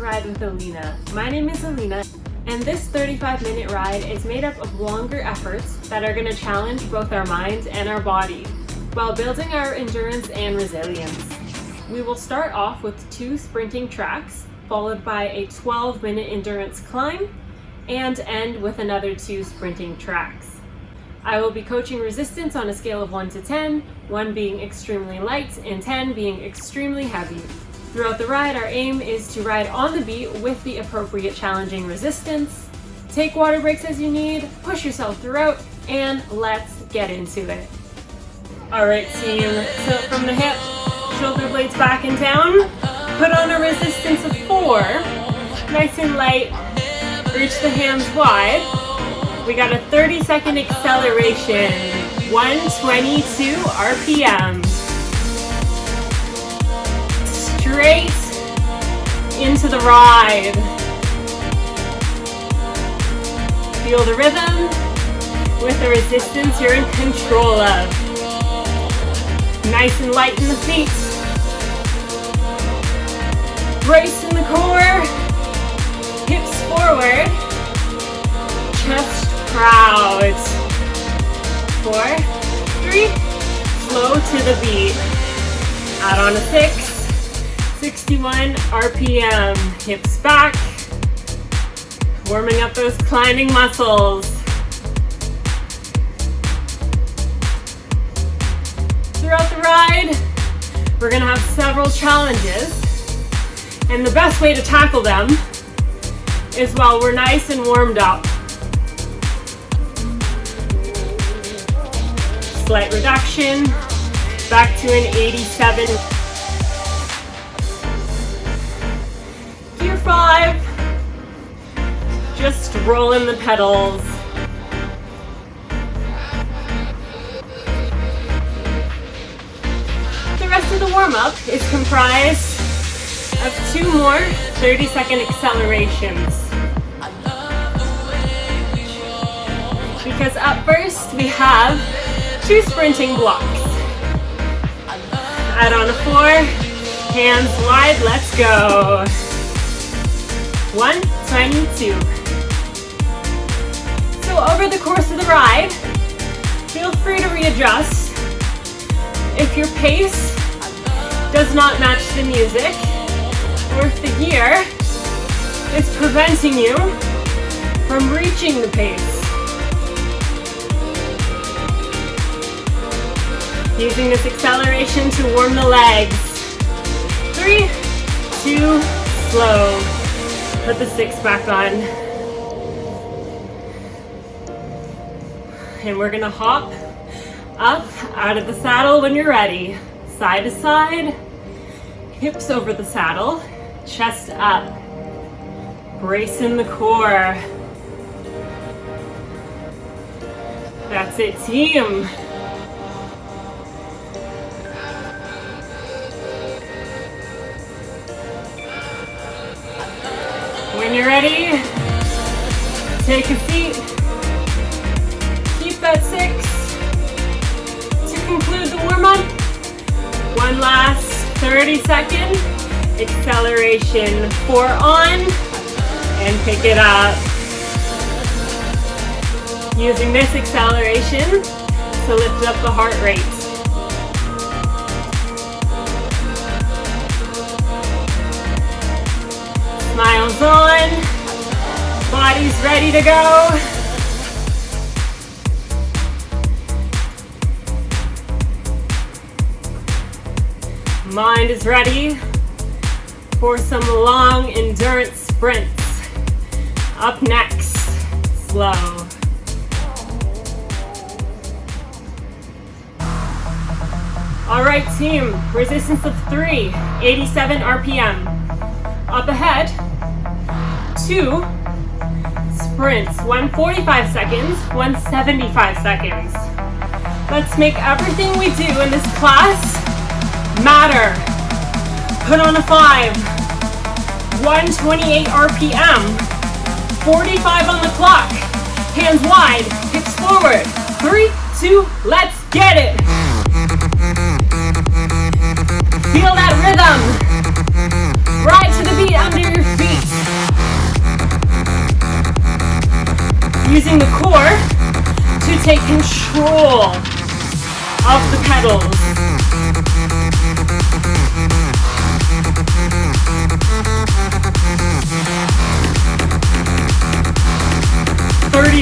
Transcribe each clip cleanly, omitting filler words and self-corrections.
Ride with Alina. My name is Alina, and this 35-minute ride is made up of longer efforts that are going to challenge both our mind and our body while building our endurance and resilience. We will start off with 2 sprinting tracks, followed by a 12-minute endurance climb, and end with another 2 sprinting tracks. I will be coaching resistance on a scale of 1 to 10, 1 being extremely light and 10 being extremely heavy. Throughout the ride, our aim is to ride on the beat with the appropriate challenging resistance. Take water breaks as you need, push yourself throughout, and let's get into it. Alright team, tilt from the hip, shoulder blades back and down, put on a resistance of 4, nice and light, reach the hands wide. We got a 30-second acceleration, 122 RPM. Straight into the ride. Feel the rhythm with the resistance you're in control of. Nice and light in the feet. Brace in the core. Hips forward. Chest proud. 4, 3. Slow to the beat. Add on a 6. 61 RPM, hips back, warming up those climbing muscles. Throughout the ride, we're gonna have several challenges, and the best way to tackle them is while we're nice and warmed up. Slight reduction, back to an 87. 5, just rolling the pedals. The rest of the warm-up is comprised of 2 more 30-second accelerations. Because up first we have 2 sprinting blocks. Add on a 4, hands wide, let's go. 122. So over the course of the ride, feel free to readjust. If your pace does not match the music, or if the gear is preventing you from reaching the pace. Using this acceleration to warm the legs. 3, 2, slow. Put the 6 back on. And we're gonna hop up out of the saddle when you're ready. Side to side, hips over the saddle, chest up. Brace in the core. That's it, team. When you're ready, take a seat. Keep that 6. To conclude the warm-up, 1 last 30-second acceleration. 4 on, and pick it up. Using this acceleration to lift up the heart rate. Smiles on, body's ready to go. Mind is ready for some long endurance sprints. Up next, slow. All right, team, resistance of 3, 87 RPM. Up ahead, 2 sprints, 1 45 seconds, 1 75 seconds. Let's make everything we do in this class matter. Put on a 5, 128 RPM, 45 on the clock, hands wide, hips forward, 3, 2, let's get it. Feel that rhythm. Ride to the beat under your feet. Using the core to take control of the pedals.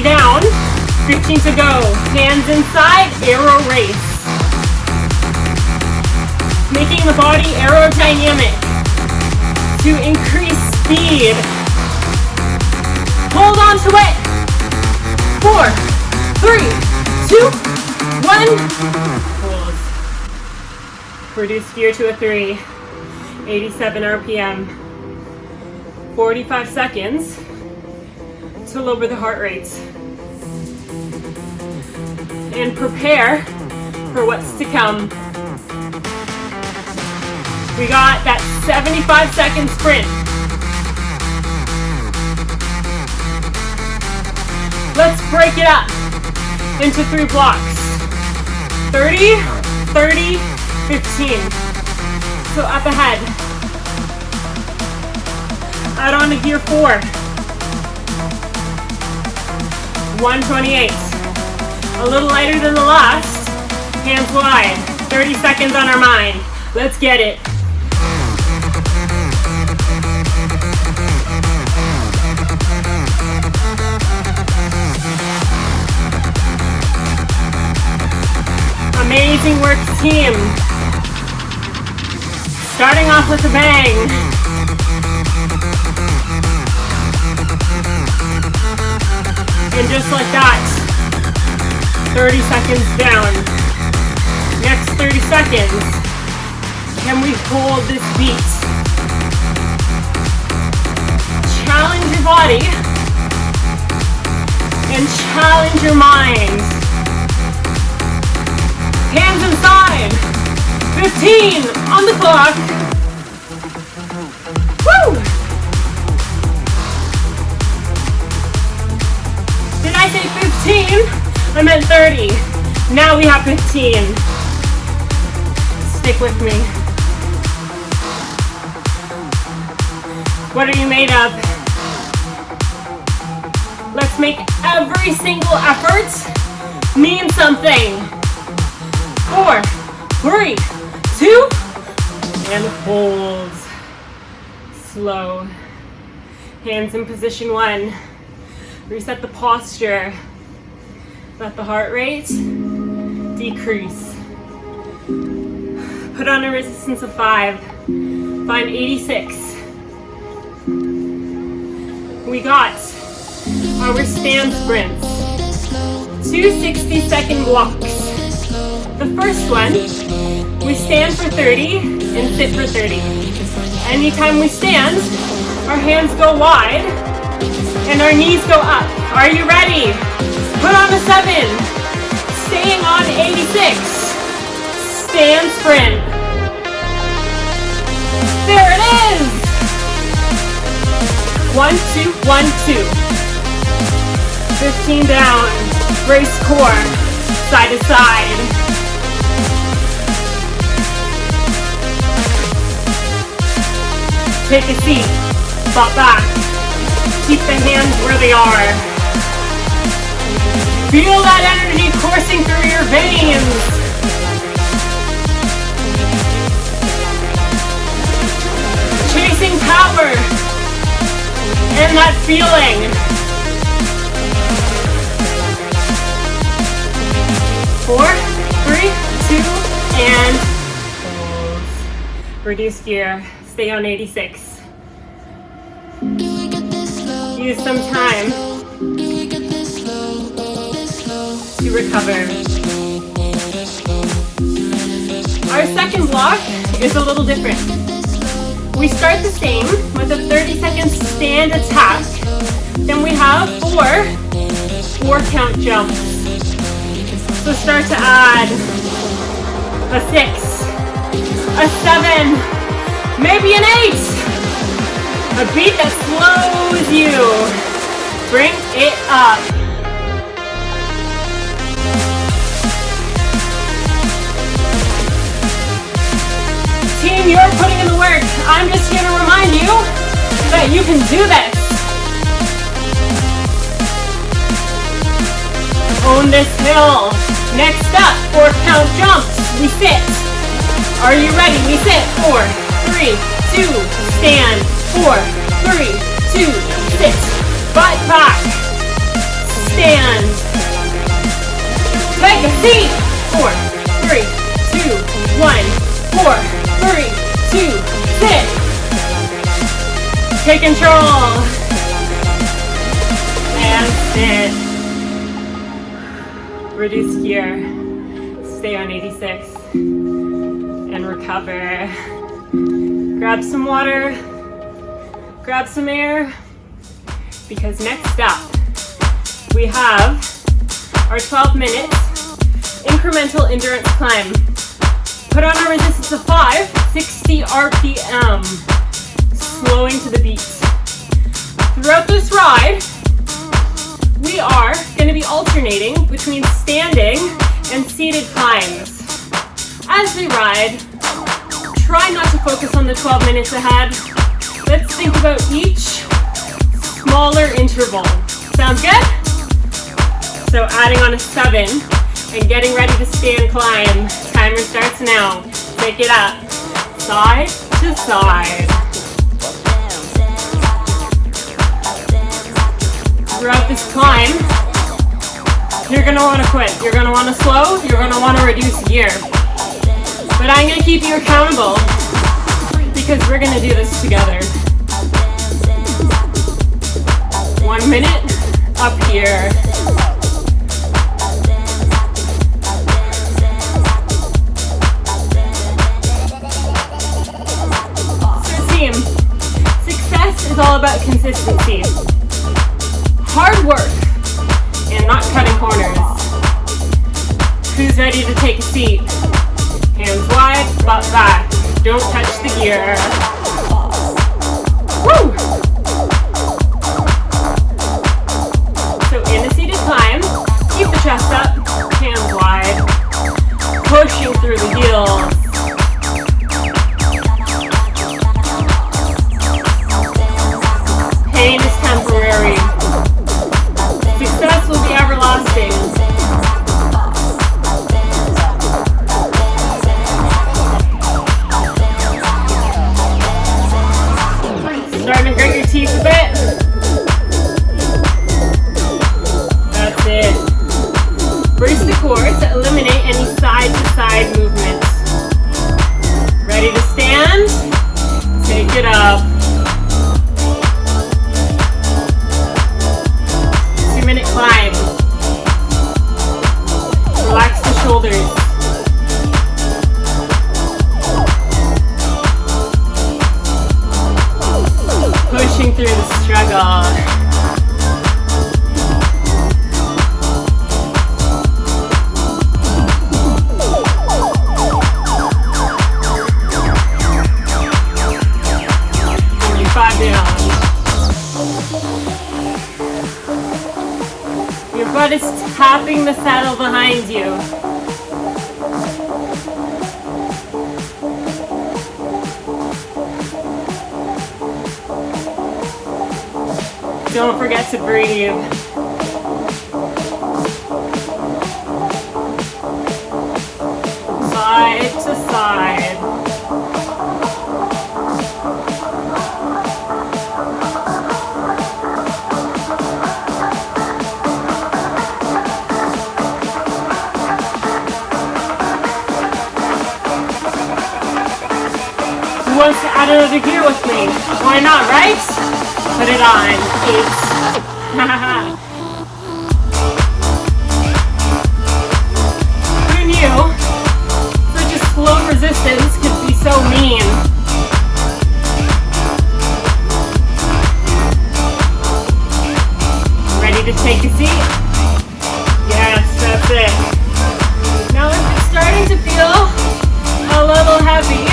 Down, 15 to go. Hands inside, arrow race. Making the body aerodynamic to increase speed. Hold on to it. 4, 3, 2, 1. Hold. Reduce gear to a 3. 87 RPM. 45 seconds to lower the heart rate. And prepare for what's to come. We got that 75-second sprint. Let's break it up into 3 blocks. 30, 30, 15. So up ahead. Add on to gear 4. 128. A little lighter than the last. Hands wide. 30 seconds on our mind. Let's get it. Amazing work, team. Starting off with a bang. And just like that, 30 seconds down. Next 30 seconds. Can we hold this beat? Challenge your body and challenge your mind. Hands inside. 15 on the clock. Woo! Did I say 15? I meant 30. Now we have 15. Stick with me. What are you made of? Let's make every single effort mean something. 4, 3, 2, and hold. Slow. Hands in position 1. Reset the posture. Let the heart rate decrease. Put on a resistance of 5. Find 86. We got our stand sprints. 2 60-second blocks. The first one, we stand for 30 and sit for 30. Anytime we stand, our hands go wide and our knees go up. Are you ready? Put on a 7. Staying on 86. Stand sprint. There it is. 1, 2, 1, 2. 15 down. Brace core. Side to side. Take a seat. Bop back. Keep the hands where they are. Feel that energy coursing through your veins. Chasing power and that feeling. 4, 3, 2, and hold. Reduce gear. Stay on 86. Use some time to recover. Our second block is a little different. We start the same with a 30-second stand attack. Then we have 4 count jumps. So start to add a 6, a 7, maybe an 8. A beat that slows you. Bring it up. Team, you're putting in the work. I'm just here to remind you that you can do this. Own this hill. Next up, 4 count jumps. We sit. Are you ready? We sit. 4, 3, 2, stand. 4, 3, 2, sit. Butt back. Stand. Take a seat. 4, 3, 2, 1. 4, 3, 2, sit. Take control. And sit. Reduce gear. Stay on 86. And recover. Grab some water. Grab some air. Because next up, we have our 12 minutes incremental endurance climb. Put on a resistance of 5, 60 RPM. Slowing to the beat. Throughout this ride, we are going to be alternating between standing and seated climbs. As we ride, try not to focus on the 12 minutes ahead. Let's think about each smaller interval. Sounds good? So adding on a 7 and getting ready to stand climb. Timer starts now. Take it up. Side to side. Throughout this climb, you're going to want to quit. You're going to want to slow. You're going to want to reduce gear. But I'm going to keep you accountable because we're going to do this together. 1 minute up here. So team, success is all about consistency. Hard work and not cutting corners. Who's ready to take a seat? Hands wide, butt back. Don't touch the gear. Woo! So in a seated climb, keep the chest up, hands wide, pushing through the heels. Pain is temporary. Success will be everlasting. Starting to grit your teeth a bit. That's it. Brace the core to eliminate any side-to-side movements. Ready to stand? Take it up. 2-minute climb. Relax the shoulders. Pushing through the struggle. Your butt is tapping the saddle behind you. Don't forget to breathe. Side to side. Who wants to add another gear with me? Why not, right? Put it on. 8. Who knew such a slow resistance could be so mean? Ready to take a seat? Yes, that's it. Now if it's starting to feel a little heavy,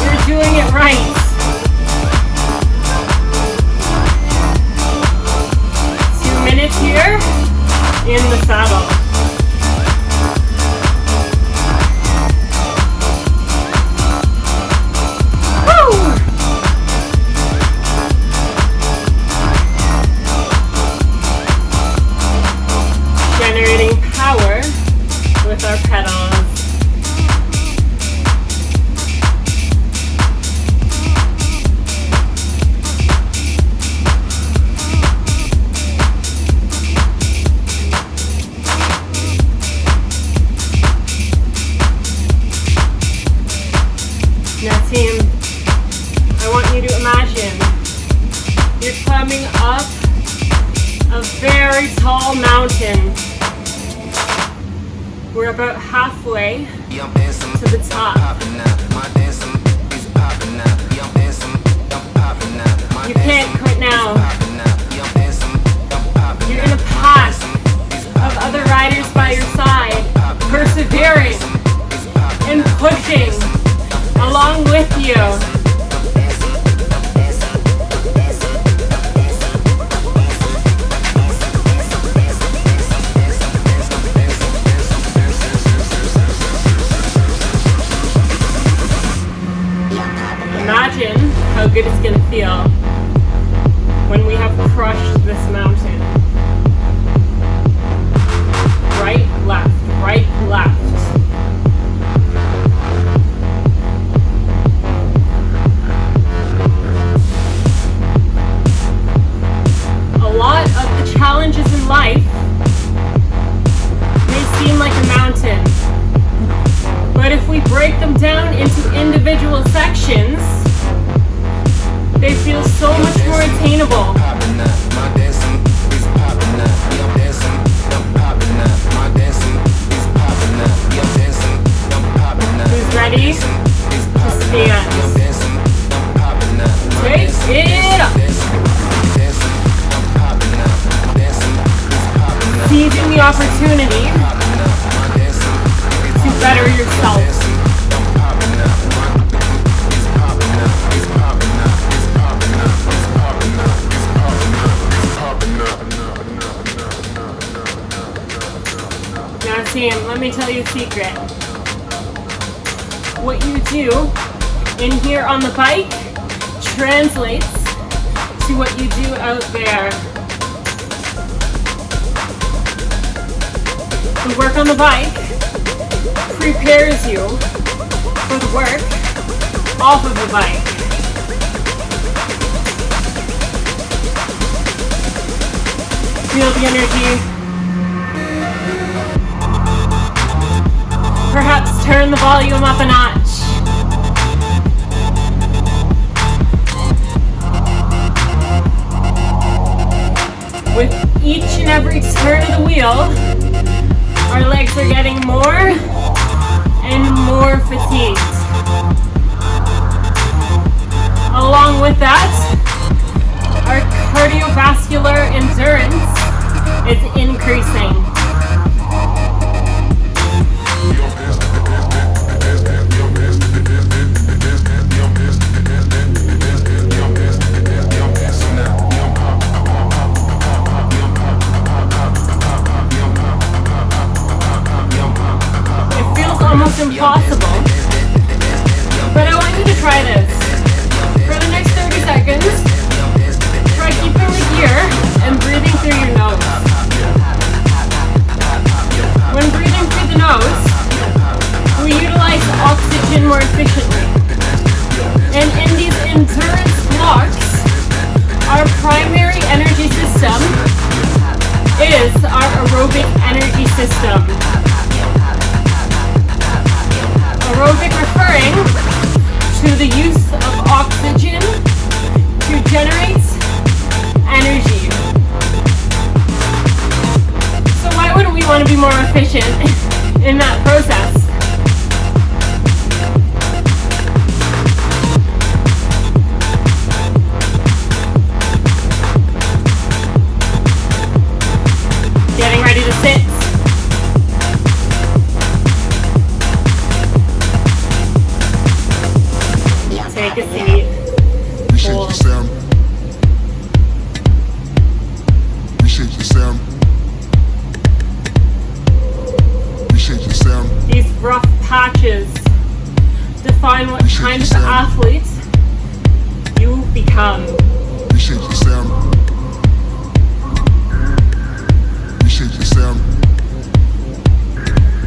you're doing it right. 2 minutes here in the saddle. Woo! Generating with our pedals. Now team, I want you to imagine you're climbing up a very tall mountain. We're about halfway to the top. You can't quit now. You're in a pack of other riders by your side, persevering and pushing along with you. Imagine how good it's going to feel when we have crushed this mountain. Right, left, right, left. A lot of the challenges in life may seem like a mountain, but if we break them down into individual sections, they feel so much more attainable. Who's ready to stand? Take it up. Seizing the opportunity to better yourself. Now team, let me tell you a secret. What you do in here on the bike translates to what you do out there. The work on the bike prepares you for the work off of the bike. Feel the energy. Perhaps turn the volume up a notch. With each and every turn of the wheel, our legs are getting more and more fatigued. Along with that, our cardiovascular endurance is increasing. Almost impossible, but I want you to try this. For the next 30 seconds, try keeping the gear and breathing through your nose. When breathing through the nose, we utilize oxygen more efficiently. And in these endurance blocks, our primary energy system is our aerobic energy system. Aerobic referring to the use of oxygen to generate energy. So why wouldn't we want to be more efficient in that process? Getting ready to sit. Take a seat. Hold. These rough patches define what kind of athlete you become.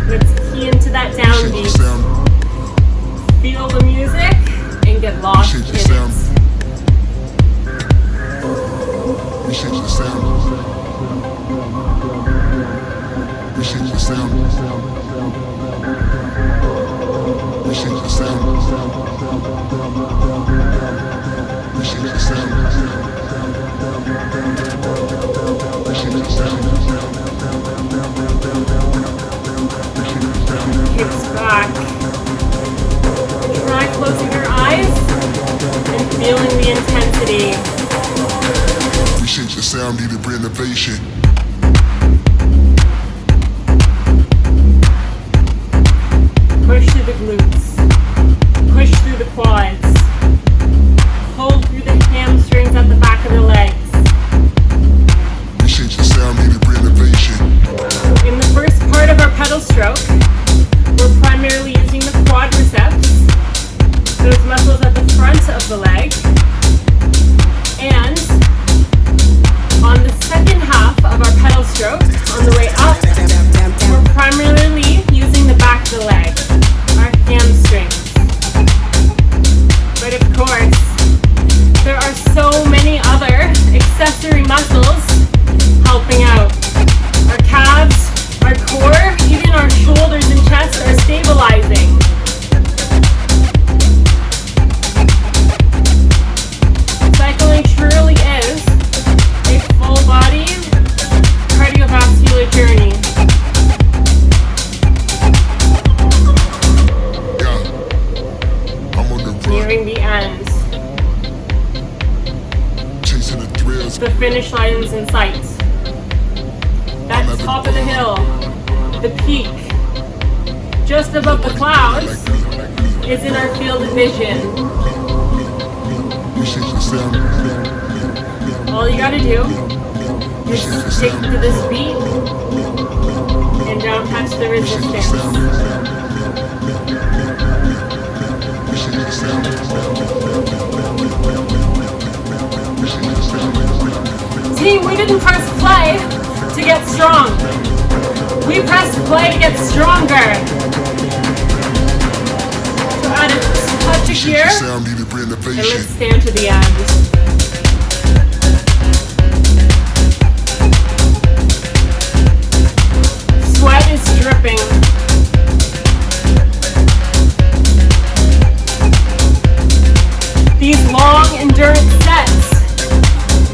Let's We change the sound. We change the sound. We change the sound. We change the sound. Hips back. Try closing your eyes and feeling the intensity. We change the sound, need a renovation. Push through the glutes. Push through the quads. Hold through the hamstrings at the back of the legs. We change the sound, need a renovation. In the first part of our pedal stroke, we're primarily using the quadriceps, those muscles at the front of the leg. And on the second half of our pedal stroke, on the way up, we're primarily using the back of the leg, our hamstrings. But of course, there are so many other accessory muscles helping out. Our calves, our core, even our shoulders and chest are stabilizing. Cycling truly is a full body cardiovascular journey. Yeah, I'm on the run. Nearing the end. Chasing the thrills. The finish line is in sight. That top of the hill, the peak, just above the clouds, is in our field of vision. We change the sound. All you gotta do is stick to this beat and don't touch the We change the resistance. sound. We change the sound. We change the sound. Team, we didn't press play to get strong. We pressed play to get stronger. So add a touch of gear, Sound need a and let's renovation. stand to the end. Sweat is dripping. These long endurance sets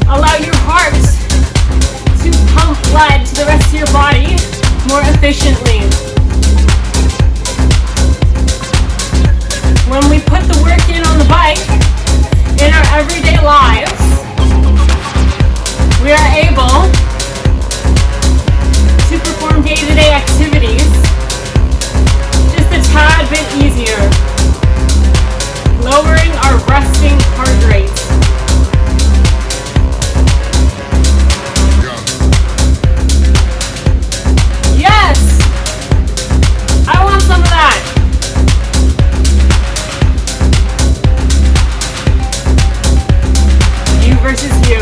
allow your heart to pump blood to the rest of your body more efficiently. When we put the work in on the bike, in our everyday lives, we are able to perform day-to-day activities just a tad bit easier, lowering our resting heart rate. Yes! I want some of that. You versus you.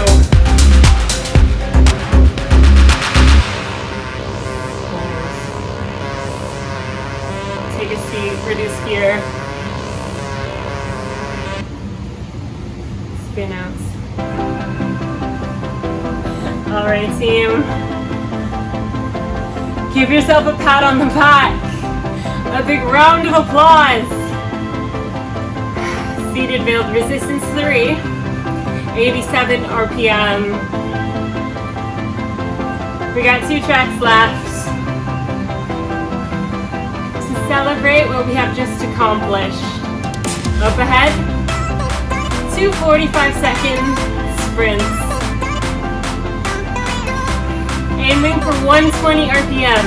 Take a seat, reduce gear. Spin outs. Alright, team. Give yourself a pat on the back. A big round of applause. Seated build resistance 3. 87 RPM. We got 2 tracks left. To celebrate what we have just accomplished. Up ahead, 2 45-second sprints. Aiming for 120 RPM.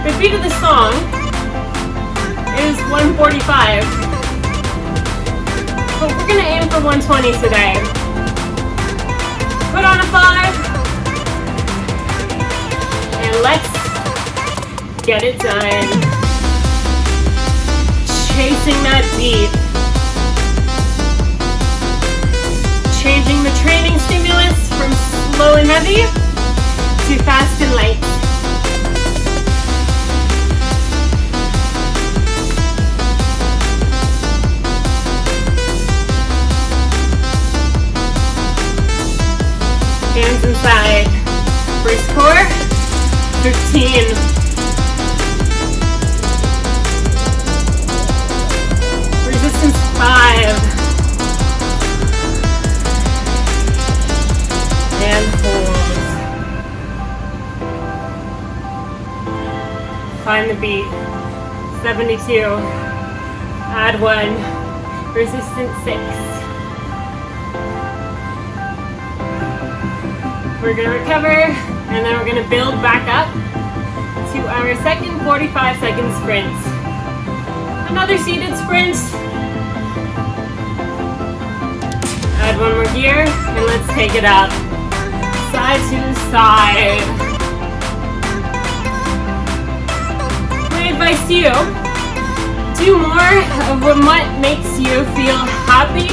The beat of the song is 145. But we're gonna aim for 120 today. Put on a 5. And let's get it done. Chasing that beat. Changing the training stimulus from slow and heavy to fast and light. Hands inside. First core, 15. Resistance 5. And hold. Find the beat. 72. Add 1. Resistance 6. We're gonna recover, and then we're gonna build back up to our second 45-second sprint. Another seated sprint. Add 1 more here, and let's take it up. Side to side. My advice to you, do more of what makes you feel happy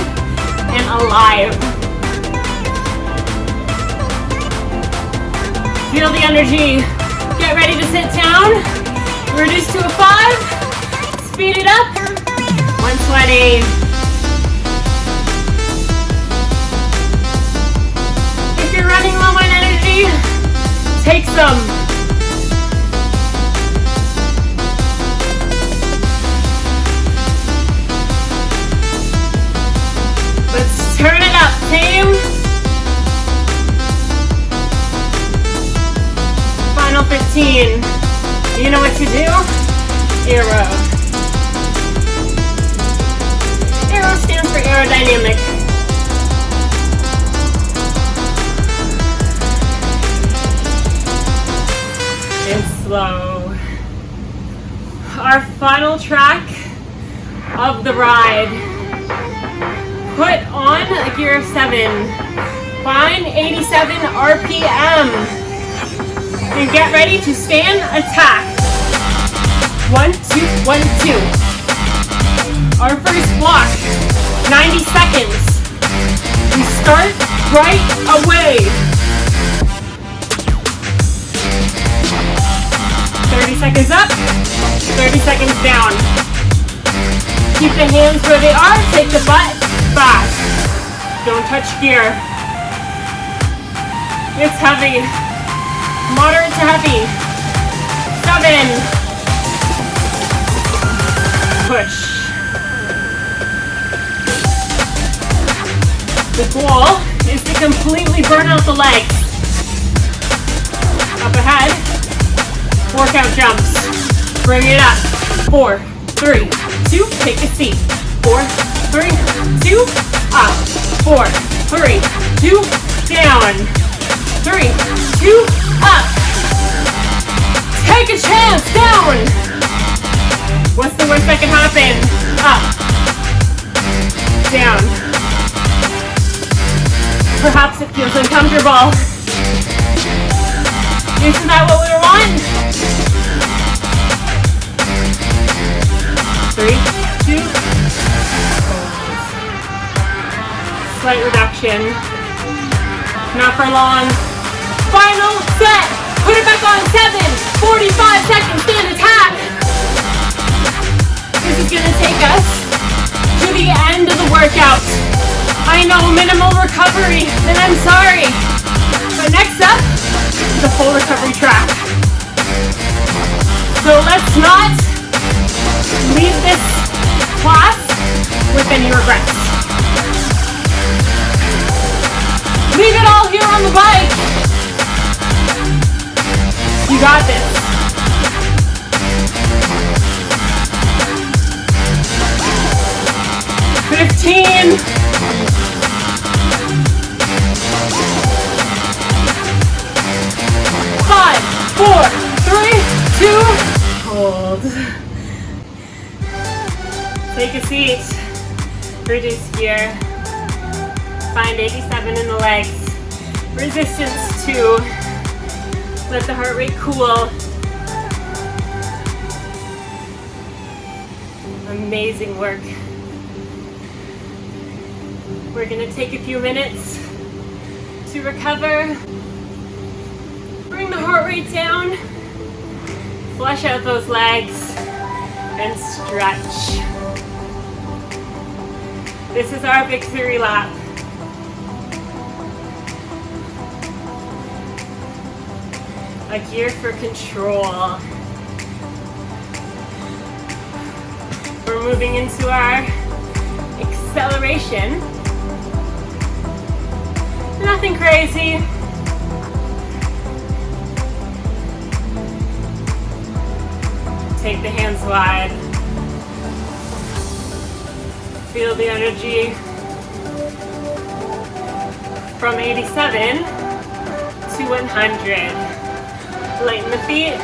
and alive. Feel the energy. Get ready to sit down. Reduce to a 5. Speed it up. 120. If you're running low on energy, take some. Let's turn it up, team. Final 15. You know what to do? Aero. Aero stands for aerodynamic. And slow. Our final track of the ride. Put on a gear of 7. Find 87 RPM. And get ready to stand attack. 1, 2, 1, 2. Our first block, 90 seconds. We start right away. 30 seconds up, 30 seconds down. Keep the hands where they are, take the butt back. Don't touch gear. It's heavy. Moderate to heavy. 7. Push. The goal is to completely burn out the legs. Up ahead. Workout jumps. Bring it up. 4, 3, 2. Take a seat. 4, 3, 2. Up. 4, 3, 2. Down. 3, 2. Up. Take a chance. Down. What's the worst that can happen? Up. Down. Perhaps it feels uncomfortable. Isn't that what we want? 3, 2. Slight reduction. Not for long. Final set. Put it back on 7. 45 seconds. Stand attack. This is gonna take us to the end of the workout. I know, minimal recovery, and I'm sorry. But next up is a full recovery track. So let's not leave this class with any regrets. Leave it all here on the bike. You got this. $15. 5, 4, 3, 2. Hold. Take a seat. Reduce gear. Find 87 in the legs. Resistance 2. Let the heart rate cool. Amazing work. We're gonna take a few minutes to recover. Bring the heart rate down. Flush out those legs and stretch. This is our victory lap. a gear for control. We're moving into our acceleration. Nothing crazy. Take the hands wide. Feel the energy from 87 to 100. Lighten the feet.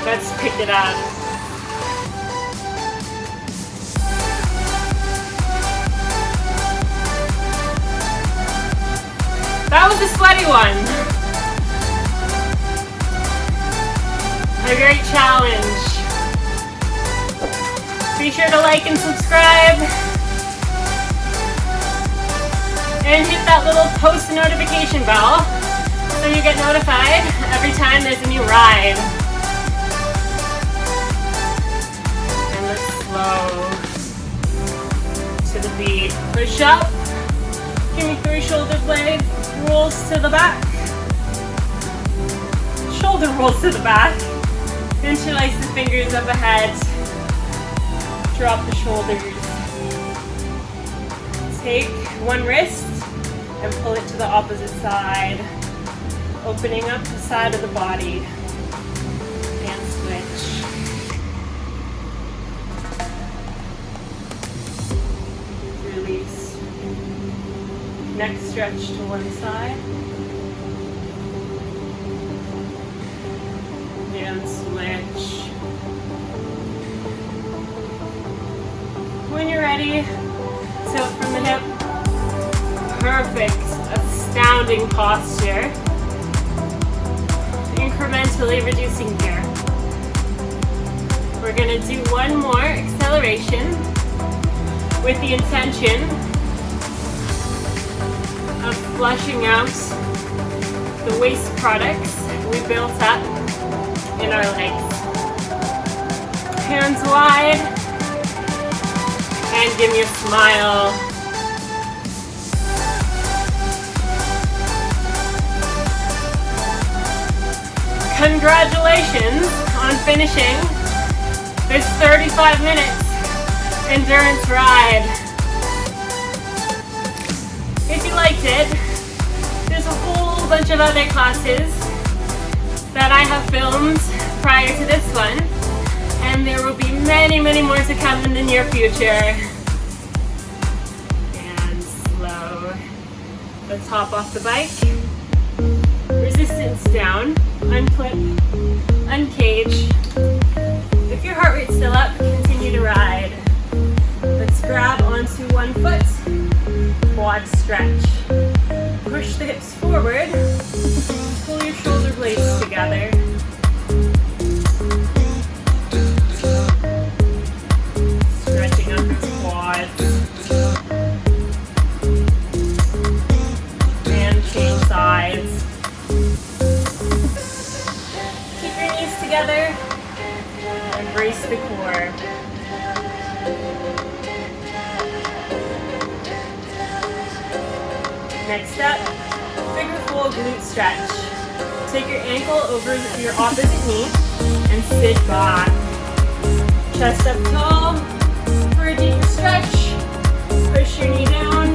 Let's pick it up. That was a sweaty one. A great challenge. Be sure to like and subscribe. And hit that little post notification bell so you get notified every time there's a new ride. And let's slow to the beat. Push up. Give me 3 shoulder blades. Rolls to the back. Shoulder rolls to the back. Interlace the fingers up ahead. Drop the shoulders. Take one wrist and pull it to the opposite side. Opening up the side of the body. And switch. Release. Neck stretch to one side. And switch. When you're ready, tilt from the hip. Perfect, astounding posture. Incrementally reducing here. We're gonna do one more acceleration with the intention of flushing out the waste products we built up in our legs. Hands wide, and give me a smile. Congratulations on finishing this 35 minutes endurance ride. If you liked it, there's a whole bunch of other classes that I have filmed prior to this one, and there will be many, many more to come in the near future. And slow. Let's hop off the bike. Resistance down. Unclip. Uncage. If your heart rate's still up, continue to ride. Let's grab onto one foot. Quad stretch. Push the hips forward. Pull your shoulder blades together. Stretching up your quads. And change sides. Keep your knees together. Embrace the core. Next up, figure four glute stretch. Take your ankle over your opposite knee and sit back. Chest up tall for a deeper stretch. Push your knee down,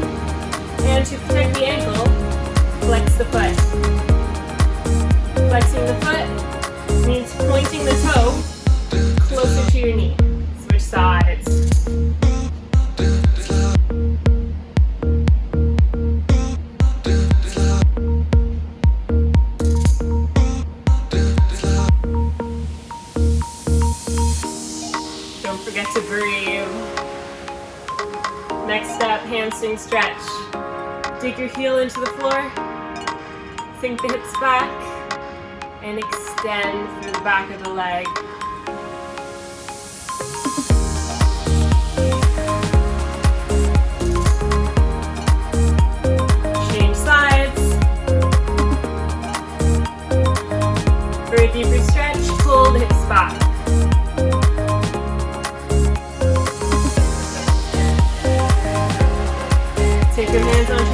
and to protect the ankle, flex the foot. Flexing the foot means pointing the toe closer to your knee. Switch sides. Don't forget to breathe. Next up, hamstring stretch. Dig your heel into the floor. Sink the hips back and extend through the back of the leg. Change sides. For a deeper stretch, pull the hips back. Take your hands on